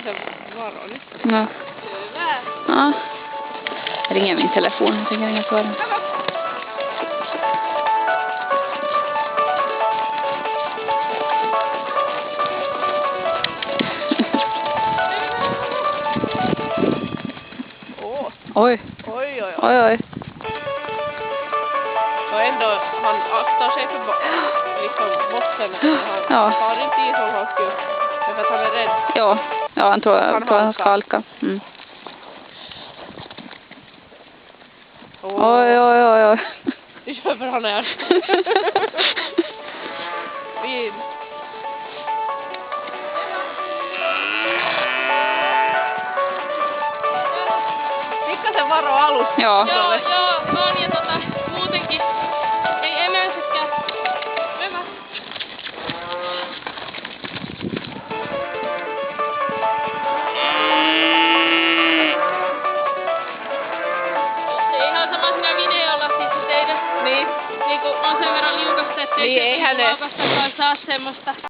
Pikkasen varo nyt. No. Hyvä. Ja. Ringer min telefon. Jag tänker ringa på den. Åh. Oj. Oj, oj, oj. Oj, oj. Och ändå, han aktar sig för liksom bossen. Han tar inte i som han skulle. För att han är rädd. Ja, han tror han ska halka. Mm. Oj, oj, oj, oj. Du kör för han är. Fin. Pikkasen varo alusta. Joo, on ja muutenkin ei emänsäkään. Hyvä. Se ihan sama siinä videolla siis teidän. Niin. Niinku on sen verran liukasta, ettei Niin, eihän ne. saa semmoista.